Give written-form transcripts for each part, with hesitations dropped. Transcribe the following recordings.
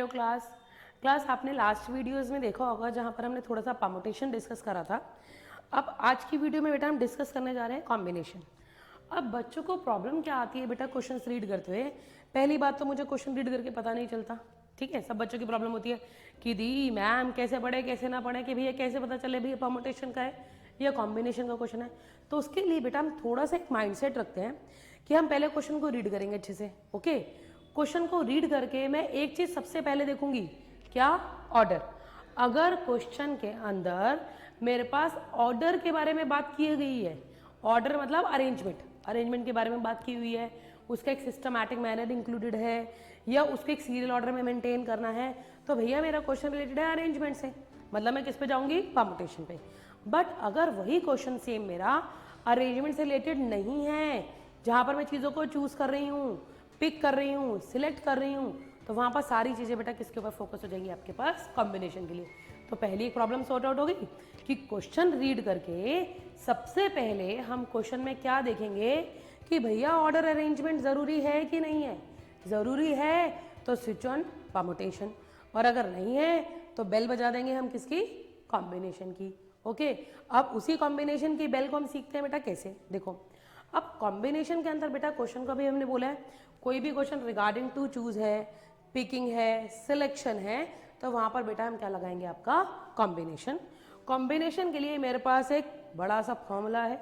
Class. आपने last videos में देखा होगा जहाँ पर हमने थोड़ा सा परमुटेशन डिस्कस करा था। अब आज की वीडियो में बेटा हम डिस्कस करने जा रहे हैं कॉम्बिनेशन। अब बच्चों को प्रॉब्लम क्या आती है बेटा क्वेश्चंस रीड करते हुए? पहली बात तो मुझे क्वेश्चन रीड करके पता नहीं चलता, ठीक है। सब बच्चों की प्रॉब्लम होती है कि दी मैम कैसे पढ़े कैसे ना पढ़े, कि भैया कैसे पता चले भैया परमुटेशन का है या कॉम्बिनेशन का क्वेश्चन है। तो उसके लिए बेटा हम थोड़ा सा एक माइंडसेट रखते हैं कि हम पहले क्वेश्चन को रीड करेंगे अच्छे से, ओके। क्वेश्चन को रीड करके मैं एक चीज सबसे पहले देखूंगी, क्या? ऑर्डर। अगर क्वेश्चन के अंदर मेरे पास ऑर्डर के बारे में बात की गई है, ऑर्डर मतलब अरेंजमेंट के बारे में बात की हुई है, उसका एक सिस्टमैटिक मैनर इंक्लूडेड है या उसको एक सीरियल ऑर्डर में मेंटेन करना है, तो भैया मेरा क्वेश्चन रिलेटेड है अरेंजमेंट से, मतलब मैं किस पे जाऊंगी? परमुटेशन पे। बट अगर वही क्वेश्चन सेम मेरा अरेंजमेंट से रिलेटेड नहीं है, जहां पर मैं चीज़ों को चूज कर रही हूँ, पिक कर रही हूँ, सिलेक्ट कर रही हूँ, तो वहां पर सारी चीज़ें बेटा किसके ऊपर फोकस हो जाएंगी आपके पास? कॉम्बिनेशन के लिए। तो पहली एक प्रॉब्लम सॉर्ट आउट हो गई कि क्वेश्चन रीड करके सबसे पहले हम क्वेश्चन में क्या देखेंगे कि भैया ऑर्डर अरेंजमेंट ज़रूरी है कि नहीं है। ज़रूरी है तो स्विच ऑन परमुटेशन, और अगर नहीं है तो बेल बजा देंगे हम किसकी? कॉम्बिनेशन की, ओके। अब उसी कॉम्बिनेशन की बेल को हम सीखते हैं बेटा कैसे, देखो। अब कॉम्बिनेशन के अंदर बेटा क्वेश्चन को भी हमने बोला है कोई भी क्वेश्चन रिगार्डिंग टू चूज है, पिकिंग है, सिलेक्शन है, तो वहां पर बेटा हम क्या लगाएंगे? आपका कॉम्बिनेशन। कॉम्बिनेशन के लिए मेरे पास एक बड़ा सा फॉर्मूला है।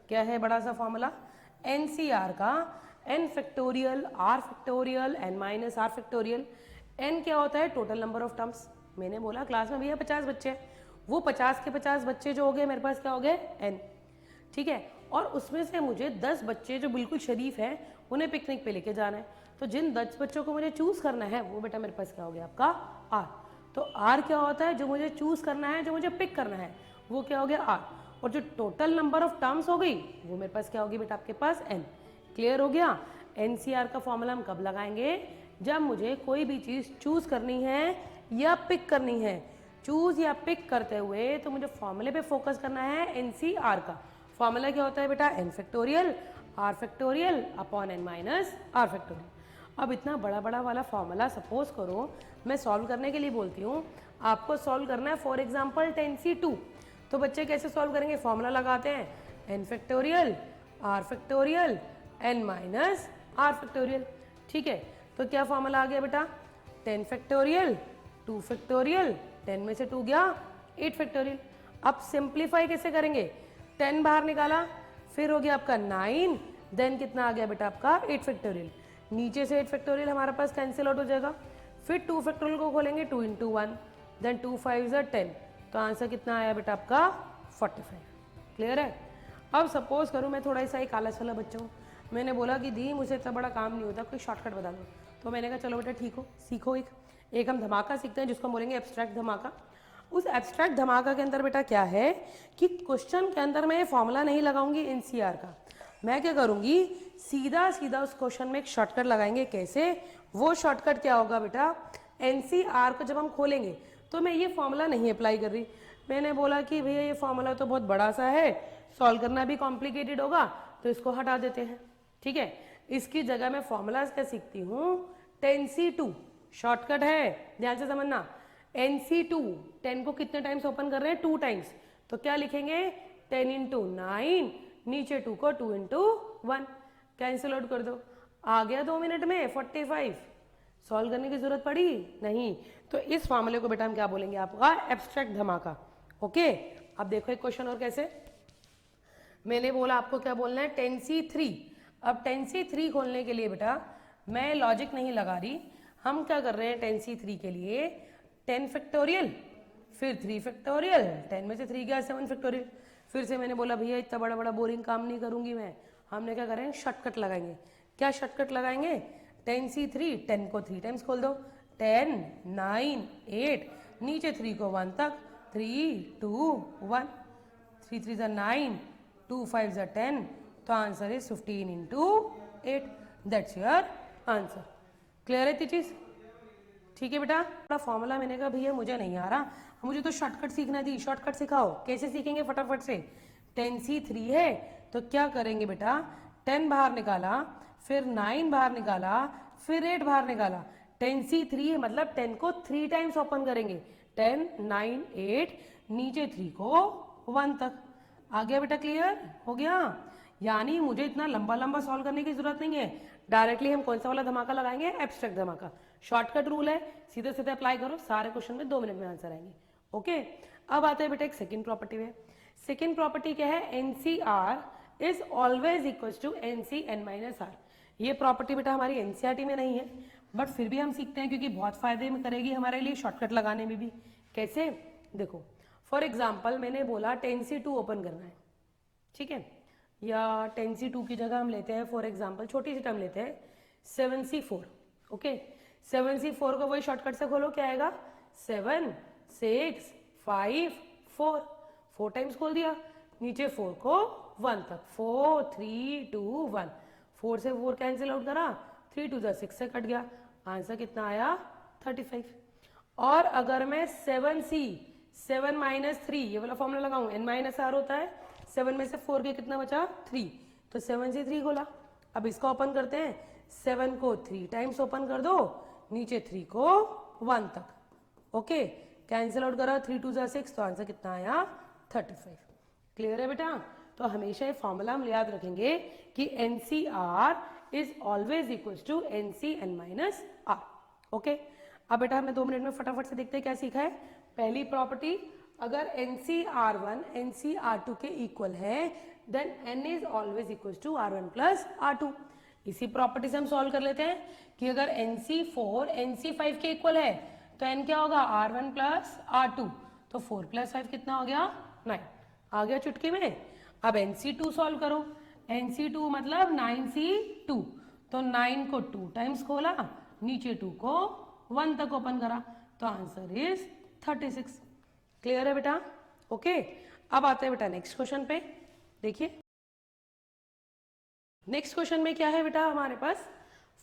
क्या है बड़ा सा फॉर्मूला? एनसीआर का n factorial r factorial n minus r factorial. n क्या होता है? Total number of terms. मैंने बोला क्लास में भैया 50 बच्चे हैं, वो 50 के 50 बच्चे जो हो गए मेरे पास क्या हो गए? n, ठीक है। और उसमें से मुझे 10 बच्चे जो बिल्कुल शरीफ हैं उन्हें पिकनिक पे लेके जाना है, तो जिन 10 बच्चों को मुझे चूज करना है वो बेटा मेरे पास क्या हो गया? आपका r। तो r क्या होता है? जो मुझे चूज करना है, जो मुझे पिक करना है, वो क्या हो गया? r। और जो टोटल नंबर ऑफ टर्म्स हो गई वो मेरे पास क्या होगी बेटा? आपके पास n। क्लियर हो गया? एनसीआर का फॉर्मूला हम कब लगाएंगे? जब मुझे कोई भी चीज चूज करनी है या पिक करनी है। चूज या पिक करते हुए तो मुझे फॉर्मूले पे फोकस करना है एनसीआर का। फॉर्मूला क्या होता है बेटा? n factorial r factorial upon n minus r factorial. अब इतना बड़ा बड़ा वाला फॉर्मूला सपोज करो मैं सॉल्व करने के लिए बोलती हूँ, आपको सॉल्व करना है फॉर एग्जाम्पल 10c2, तो बच्चे कैसे सॉल्व करेंगे? फॉर्मूला लगाते हैं n factorial r factorial n minus r factorial, ठीक है। तो क्या फॉर्मूला आ गया बेटा? 10 फैक्टोरियल 2 फैक्टोरियल, 10 में से 2 गया 8 फैक्टोरियल। अब सिंप्लीफाई कैसे करेंगे? 10 बाहर निकाला, फिर हो गया आपका 9, देन कितना आ गया बेटा? आपका 8 फैक्टोरियल। नीचे से 8 फैक्टोरियल हमारे पास कैंसिल आउट हो जाएगा, फिर 2 फैक्टोरियल को खोलेंगे, 2 इंटू 1, देन 2 5 10, तो आंसर कितना आया बेटा? आपका 45। क्लियर है? अब सपोज करूँ मैं थोड़ा सा एक आलस वाला बच्चा हूँ, मैंने बोला कि दी मुझे इतना बड़ा काम नहीं होता, कोई शॉर्टकट बता दो। तो मैंने कहा चलो बेटा ठीक हो, सीखो एक हम धमाका सीखते हैं जिसको हम बोलेंगे एब्स्ट्रैक्ट धमाका। उस एब्स्ट्रैक्ट धमाका के अंदर बेटा क्या है कि क्वेश्चन के अंदर मैं फॉर्मूला नहीं लगाऊंगी एनसीआर का, मैं क्या करूंगी? सीधा सीधा उस क्वेश्चन में एक शॉर्टकट लगाएंगे। कैसे? वो शॉर्टकट क्या होगा बेटा? एनसीआर को जब हम खोलेंगे तो मैं ये फॉर्मूला नहीं अप्लाई कर रही, मैंने बोला कि भैया ये फॉर्मूला तो बहुत बड़ा सा है, सॉल्व करना भी कॉम्प्लिकेटेड होगा, तो इसको हटा देते हैं, ठीक है। इसकी जगह मैं फॉर्मूला क्या सीखती हूँ? 10c2 शॉर्टकट है, ध्यान से समझना। nc2 10 को कितने टाइम्स ओपन कर रहे हैं? 2 टाइम्स, तो क्या लिखेंगे? 10 इंटू 9, नीचे 2 को 2 इंटू 1, कैंसिल आउट कर दो, आ गया 2 मिनट में 45। सॉल्व करने की जरूरत पड़ी नहीं। तो इस फॉर्मूले को बेटा हम क्या बोलेंगे? आपका एब्स्ट्रैक्ट धमाका, ओके। अब देखो एक क्वेश्चन और कैसे, मैंने बोला आपको क्या बोलना है? 10c3। अब 10c3 खोलने के लिए बेटा मैं लॉजिक नहीं लगा रही, हम क्या कर रहे हैं? 10c3 के लिए 10 फैक्टोरियल फिर 3 फैक्टोरियल, 10 में से 3 गया 7 फैक्टोरियल। फिर से मैंने बोला भैया इतना बड़ा बड़ा बोरिंग काम नहीं करूंगी मैं, हमने क्या करेंगे? शॉर्टकट लगाएंगे। क्या शॉर्टकट लगाएंगे? 10c3 10 को 3 टाइम्स खोल दो, 10 9 8, नीचे 3 को 1 तक, 3 2 1, 3 3 9, 2 5 10, तो answer is 15 into 8, that's your answer. Clear है चीज? ठीक है बेटा। थोड़ा फॉर्मूला मैंने कहा भैया मुझे नहीं आ रहा, मुझे तो शॉर्टकट सीखना थी, शॉर्टकट सिखाओ। कैसे सीखेंगे फटाफट से? 10c3 है तो क्या करेंगे बेटा? 10 बाहर निकाला, फिर 9 बाहर निकाला, फिर 8 बाहर निकाला, 10C3 है, मतलब 10 को 3 टाइम्स ओपन करेंगे, 10 9 8, नीचे 3 को 1 तक। आ गया बेटा, क्लियर हो गया? यानी मुझे इतना लंबा लंबा सॉल्व करने की जरूरत नहीं है, डायरेक्टली हम कौन सा वाला धमाका लगाएंगे, एब्स्ट्रैक्ट धमाका। शॉर्टकट रूल है, सीधे सीधे अप्लाई करो, सारे क्वेश्चन में 2 मिनट में आंसर आएंगे। ओके, अब आते हैं बेटा एक सेकेंड प्रॉपर्टी में। सेकेंड प्रॉपर्टी क्या है, NCR is always equal to NC(n-R). ये प्रॉपर्टी बेटा हमारी एनसीईआरटी में नहीं है, बट फिर भी हम सीखते हैं क्योंकि बहुत फायदे में करेगी हमारे लिए शॉर्टकट लगाने में भी। कैसे, देखो फॉर एग्जाम्पल मैंने बोला 10C2 ओपन करना है, ठीक है, या 10C2 की जगह हम लेते हैं फॉर एग्जाम्पल छोटी सी टर्म लेते हैं 7C4। ओके, 7C4 को वही शॉर्टकट से खोलो, क्या आएगा, 7 6 5 4, 4 टाइम्स खोल दिया, नीचे 4 को 1 तक, 4 3 2 1, 4 से 4 कैंसिल आउट करा, 3 2 6 से कट गया, आंसर कितना आया, 35। और अगर मैं 7C 7 - 3 ये वाला फॉर्मूला लगाऊं, n-r होता है, 7 में से 4 के कितना बचा, 3, तो 7C3 खोला। अब इसको ओपन करते हैं, 7 को 3 टाइम्स ओपन कर दो, नीचे 3 को 1 तक। ओके, कैंसिल आउट करा, 3 2 6, तो आंसर कितना आया, 35। क्लियर है बेटा? तो हमेशा ये फॉर्मूला हम याद रखेंगे कि NCR is always equal to NC(n-R). Okay, अब बेटा हमें 2 मिनट में फटाफट से देखते हैं क्या सीखा है। पहली प्रॉपर्टी, अगर NCR1 NCR2 के इक्वल है then N is always equal to R1 plus R2। इसी प्रॉपर्टी से हम सॉल्व कर लेते हैं कि अगर NC4 NC5 के इक्वल है तो N क्या होगा, R1 प्लस R2, तो 4 + 5 कितना हो गया, 9। आ गया चुटकी में। अब NC2 सॉल्व करो, NC2 मतलब 9C2, तो 9 को 2 टाइम्स खोला, नीचे 2 को 1 तक ओपन करा, तो आंसर इज 36। क्लियर है बेटा? ओके, अब आते हैं बेटा नेक्स्ट क्वेश्चन पे। देखिए नेक्स्ट क्वेश्चन में क्या है बेटा हमारे पास,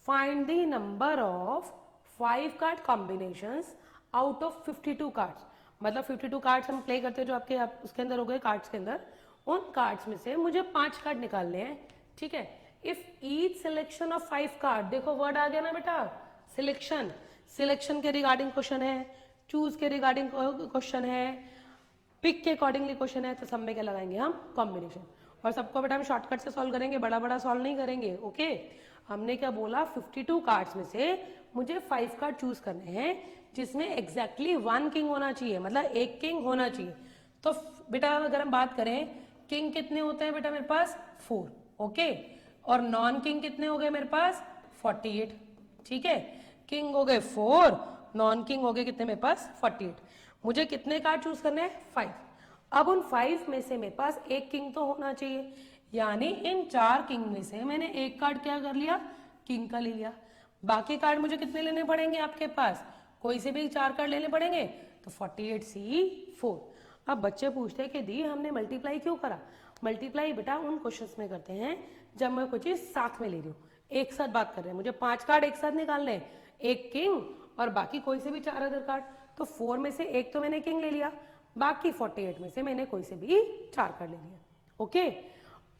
find the number of 5 card combinations out of 52 cards. मतलब 52 कार्ड्स हम प्ले करते हैं जो आपके उसके अंदर हो गए कार्ड्स के अंदर, उन कार्ड्स में से मुझे 5 कार्ड निकालने हैं, ठीक है। If each selection of 5 card, देखो वर्ड आ गया ना बेटा, सिलेक्शन, सिलेक्शन के रिगार्डिंग क्वेश्चन है, चूज के रिगार्डिंग क्वेश्चन है, पिक के अकॉर्डिंगली क्वेश्चन है, तो सब में क्या लगाएंगे हम, कॉम्बिनेशन। और सबको बेटा हम शॉर्टकट से सॉल्व करेंगे, बड़ा बड़ा सॉल्व नहीं करेंगे। ओके, हमने क्या बोला, 52 कार्ड्स में से मुझे 5 कार्ड चूज करने हैं जिसमें एग्जैक्टली 1 किंग होना चाहिए, मतलब एक किंग होना चाहिए। तो बेटा अगर हम बात करें, किंग कितने होते हैं बेटा मेरे पास, 4। ओके, और नॉन किंग कितने हो गए मेरे पास, 48। ठीक है, किंग हो गए 4, नॉन किंग हो गए कितने मेरे पास, 48। मुझे कितने कार्ड चूज करने हैं, 5। अब उन 5 में से मेरे पास एक किंग तो होना चाहिए, यानी इन 4 किंग में से मैंने एक कार्ड क्या कर लिया, किंग का ले लिया। बाकी कार्ड मुझे कितने लेने पड़ेंगे आपके पास, कोई से भी 4 कार्ड लेने पड़ेंगे, तो 48C4। अब बच्चे पूछते हैं कि दी हमने मल्टीप्लाई क्यों करा। मल्टीप्लाई बेटा उन क्वेश्चंस में करते हैं जब मैं कोई चीज साथ में ले रही हूँ, एक साथ बात कर रहे हैं, मुझे 5 कार्ड एक साथ निकालने हैं, एक किंग और बाकी कोई से भी 4 अदर कार्ड। तो 4 में से एक तो मैंने किंग ले लिया, बाकी 48 में से मैंने कोई से भी 4 कार्ड ले लिया। ओके,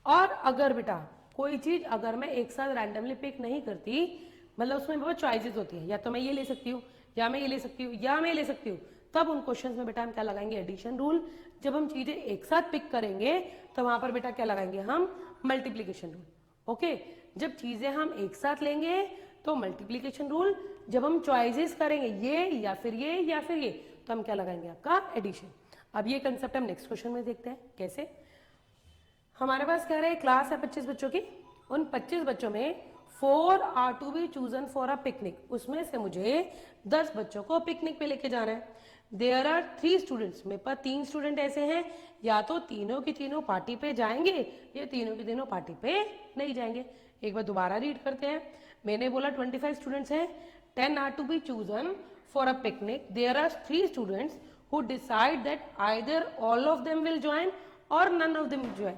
और अगर बेटा कोई चीज अगर मैं एक साथ रैंडमली पिक नहीं करती, मतलब उसमें बहुत चॉइसेस होती है, या तो मैं ये ले सकती हूँ, या मैं ये ले सकती हूँ, या मैं ले सकती हूँ, तब उन क्वेश्चंस में बेटा हम क्या लगाएंगे, एडिशन रूल। जब हम चीजें एक साथ पिक करेंगे तो वहां पर बेटा क्या लगाएंगे हम, मल्टीप्लीकेशन रूल। ओके, जब चीजें हम एक साथ लेंगे तो मल्टीप्लीकेशन रूल, जब हम चॉइसेस करेंगे ये या फिर ये या फिर ये, तो हम क्या लगाएंगे, आपका एडिशन। अब ये कंसेप्ट हम नेक्स्ट क्वेश्चन में देखते हैं कैसे। हमारे पास कह रहे हैं क्लास है 25 बच्चों की, उन 25 बच्चों में 4 are to be chosen for a picnic, उसमें से मुझे 10 बच्चों को पिकनिक पे लेके जाना है। देयर आर 3 स्टूडेंट्स, मेरे पास 3 स्टूडेंट ऐसे हैं, या तो तीनों की तीनों पार्टी पे जाएंगे या तीनों की तीनों पार्टी पे नहीं जाएंगे। एक बार दोबारा रीड करते हैं, मैंने बोला 25 स्टूडेंट्स हैं, 10 are to be chosen for a picnic, there are 3 students who decide that either all of them will join or none of them will join।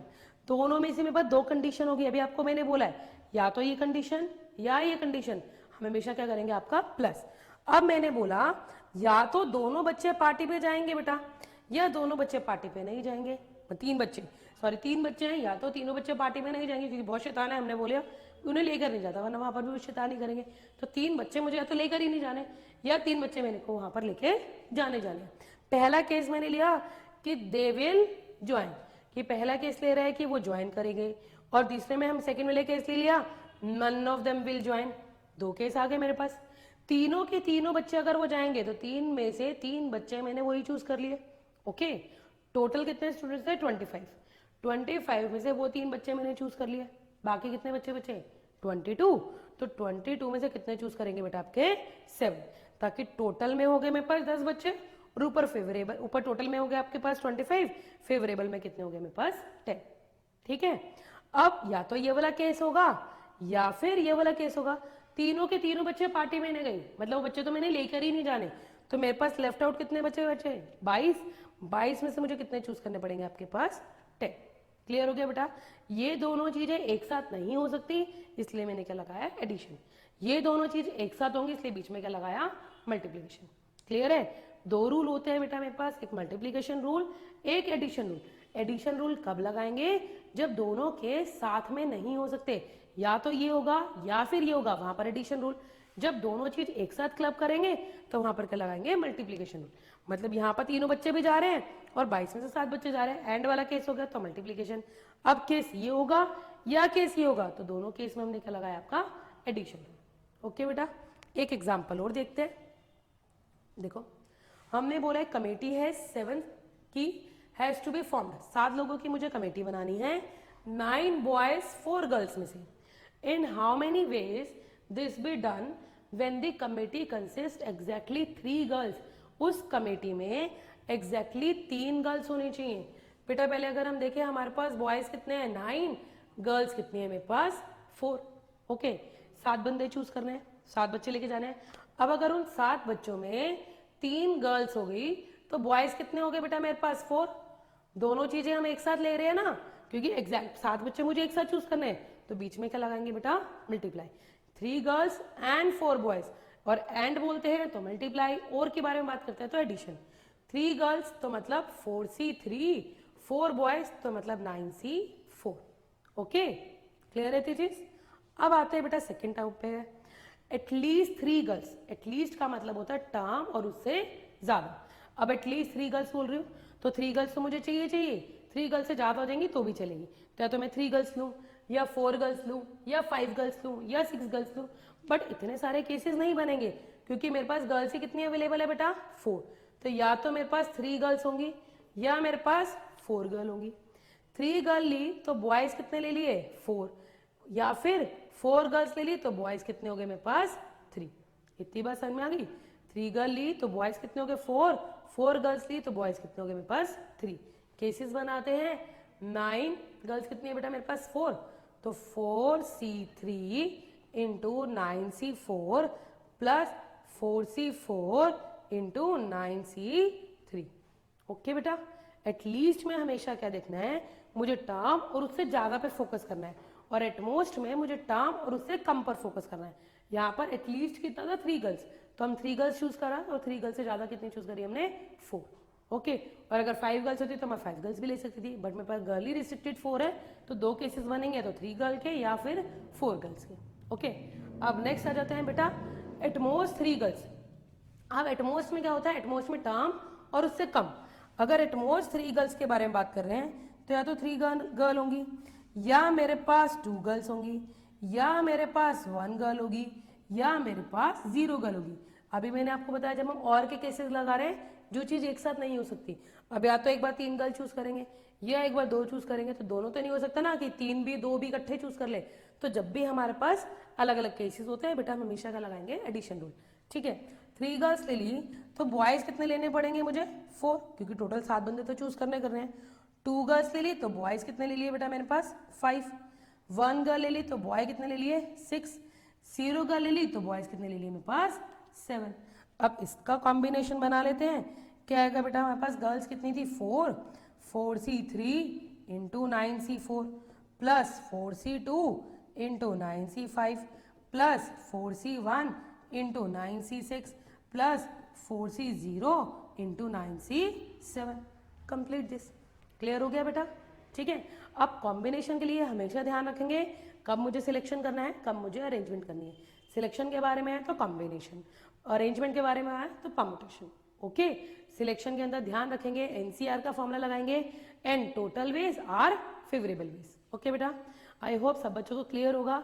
दोनों में से मेरे पास 2 कंडीशन होगी, अभी आपको मैंने बोला है या तो ये कंडीशन या ये कंडीशन, हम हमेशा क्या करेंगे आपका प्लस। अब मैंने बोला या तो दोनों बच्चे पार्टी पे जाएंगे बेटा, या दोनों बच्चे पार्टी पे नहीं जाएंगे। 3 बच्चे हैं, या तो तीनों बच्चे पार्टी में नहीं जाएंगे क्योंकि बहुत शैतान है, हमने बोला उन्हें लेकर नहीं जाता, वरना वहाँ पर भी वो शैतानी करेंगे। तो 3 बच्चे मुझे या तो लेकर ही नहीं जाने, या 3 बच्चे मैंने को वहाँ पर लेके जाने। पहला केस मैंने लिया कि दे विल ज्वाइन, कि पहला केस ले रहा है कि वो ज्वाइन करेंगे, और तीसरे में हम सेकंड वाले केस ले लिया none of them will join. 2 case आ गए मेरे पास। तीनों के तीनों बच्चे अगर वो जाएंगे तो 3 में से 3 बच्चे मैंने वही चूज कर लिए। ओके, टोटल कितने स्टूडेंट्स थे? 25। 25 में से वो 3 बच्चे मैंने चूज कर लिए, बाकी कितने बच्चे बचे? 22। तो 22 में से कितने चूज करेंगे बेटा? आपके 7, ताकि टोटल में हो गए मेरे पास 10 बच्चे, और ऊपर फेवरेबल, ऊपर टोटल में हो गया आपके पास 25, फेवरेबल में कितने हो गए मेरे पास? 10। ठीक है, अब या तो ये वाला केस होगा या फिर ये वाला केस होगा। तीनों के तीनों बच्चे पार्टी में नहीं गई, मतलब वो बच्चे तो मैंने लेकर ही नहीं जाने, तो मेरे पास लेफ्ट आउट कितने बच्चे? 22 में से मुझे कितने चूज करने पड़ेंगे? आपके पास 10। क्लियर हो गया बेटा? ये दोनों चीजें एक साथ नहीं हो सकती, इसलिए मैंने क्या लगाया? एडिशन। ये दोनों चीज एक साथ होंगी, इसलिए बीच में क्या लगाया? मल्टीप्लीकेशन। क्लियर है? 2 रूल होते हैं बेटा मेरे पास, एक मल्टीप्लीकेशन रूल, एक एडिशन रूल। एडिशन रूल कब लगाएंगे? जब दोनों के साथ में नहीं हो सकते, या तो ये होगा या फिर ये होगा, वहां पर एडिशन रूल। जब दोनों चीज एक साथ क्लब करेंगे तो वहां पर क्या लगाएंगे? Multiplication rule. मतलब यहाँ पर तीनों बच्चे भी जा रहे हैं और 22 में से 7 बच्चे जा रहे हैं, एंड वाला केस हो गया तो मल्टीप्लीकेशन। अब केस ये होगा या केस ये होगा, तो दोनों केस में हमने क्या लगाया? आपका एडिशन रूल। ओके बेटा, एक एग्जाम्पल और देखते हैं। देखो, हमने बोला एक कमेटी है 7 की, हैज टू बी फॉर्म्ड, 7 लोगों की मुझे कमेटी बनानी है, 9 बॉयज 4 गर्ल्स में से। In how many ways this be done when the committee consist exactly 3 girls. उस कमेटी में एग्जैक्टली 3 गर्ल्स होनी चाहिए। बेटा पहले अगर हम देखें, हमारे पास बॉयज कितने हैं? 9, गर्ल्स कितनी है मेरे पास? 4। ओके, 7 बंदे चूज करने हैं, 7 बच्चे लेके जाने हैं। अब अगर उन 7 बच्चों में 3 गर्ल्स हो गई तो बॉयज कितने हो गए बेटा मेरे पास? 4। दोनों चीजें हम एक साथ ले रहे हैं ना, क्योंकि एग्जैक्ट 7 बच्चे मुझे एक साथ चूज करने हैं, तो बीच में क्या लगाएंगे बेटा? मल्टीप्लाई। 3 गर्ल्स एंड 4 बॉयज, और एंड बोलते हैं तो मल्टीप्लाई, और के बारे में बात करते हैं तो एडिशन। 3 गर्ल्स तो मतलब 4C3, 4 बॉयज तो मतलब 9C4। ओके, क्लियर है चीज? अब आते हैं बेटा सेकेंड टाइप पे, एटलीस्ट 3 गर्ल्स। एटलीस्ट का मतलब होता है टर्म और उससे ज्यादा। अब एटलीस्ट 3 गर्ल्स बोल रही हूँ, तो 3 गर्ल्स तो मुझे चाहिए। 3 गर्ल्स से ज्यादा हो जाएंगी तो भी चलेगी, तो या तो मैं 3 गर्ल्स लूँ, या 4 गर्ल्स लूँ, या 5 गर्ल्स लूँ, या 6 गर्ल्स लूँ। बट इतने सारे केसेस नहीं बनेंगे, क्योंकि मेरे पास गर्ल्स ही कितनी अवेलेबल है बेटा? 4। तो या तो मेरे पास 3 गर्ल्स होंगी, या मेरे पास 4 गर्ल होंगी। 3 गर्ल ली तो बॉयज कितने ले लिए? 4, या फिर 4 गर्ल्स ले ली तो बॉयज कितने हो गए मेरे पास? 3। इतनी बात समझ में आ गई? 3 गर्ल ली तो बॉयज कितने हो गए? 4, 4 गर्ल्स ली तो बॉयज कितने हो गए मेरे पास? 3। केसेस बनाते हैं। 9 गर्ल्स कितनी है बेटा मेरे पास? 4, तो 4C3 into 9C4 plus 4C4 into 9C3। Okay बेटा, एटलीस्ट में हमेशा क्या देखना है? मुझे टर्म और उससे ज्यादा पे फोकस करना है, और एटमोस्ट में मुझे टर्म और उससे कम पर फोकस करना है। यहाँ पर एटलीस्ट कितना था? 3 गर्ल्स, तो हम 3 गर्ल्स चूज करा, और 3 गर्ल्स से ज्यादा कितनी चूज करी हमने? 4। ओके, और अगर 5 गर्ल्स होती तो मैं 5 गर्ल्स भी ले सकती थी, बट मेरे पास गर्ल ही रिस्ट्रिक्टेड 4 है, तो 2 केसेस बनेंगे, तो 3 गर्ल के या फिर 4 गर्ल्स के। ओके, अब नेक्स्ट आ जाते हैं बेटा एटमोस्ट 3 गर्ल्स। अब एटमोस्ट में क्या होता है? एटमोस्ट में टर्म और उससे कम। अगर एटमोस्ट 3 गर्ल्स के बारे में बात कर रहे हैं, तो या तो 3 गर्ल होंगी, या मेरे पास 2 गर्ल्स होंगी, या मेरे पास 1 गर्ल होगी, या मेरे पास 0 गर्ल होगी। अभी मैंने आपको बताया जब हम और के केसेस लगा रहे हैं, जो चीज एक साथ नहीं हो सकती। अब या तो एक बार 3 गर्ल चूज करेंगे, या एक बार 2 चूज करेंगे, तो दोनों तो नहीं हो सकता ना कि 3 भी 2 भी इकट्ठे चूज कर ले। तो जब भी हमारे पास अलग अलग केसेस होते हैं बेटा, हम हमेशा का लगाएंगे एडिशन रूल। ठीक है, 3 गर्ल्स ले ली तो बॉयज कितने लेने पड़ेंगे मुझे? 4, क्योंकि टोटल 7 बंदे तो चूज करने हैं। 2 गर्ल्स ले ली तो बॉयज कितने ले लिए बेटा मेरे पास? 5। 1 गर्ल ले ली तो बॉय कितने ले लिए? 6। 0 गर्ल ले ली तो बॉयज कितने ले लिए मेरे पास? 7। अब इसका कॉम्बिनेशन बना लेते हैं। क्या आएगा बेटा हमारे पास? गर्ल्स कितनी थी? 4, 4C3 into 9C4 plus 4C2 into 9C5 plus 4C1 into 9C6 plus 4C0 into 9C7। Complete this. Clear हो गया बेटा? ठीक है, अब कॉम्बिनेशन के लिए हमेशा ध्यान रखेंगे कब मुझे सिलेक्शन करना है, कब मुझे अरेंजमेंट करनी है। सिलेक्शन के बारे में है तो कॉम्बिनेशन, अरेंजमेंट के बारे में है तो परमुटेशन। ओके, सिलेक्शन के अंदर ध्यान रखेंगे एनसीआर का फॉर्मूला लगाएंगे, and total ways are favourable ways. Okay बेटा, आई होप सब बच्चों को क्लियर होगा।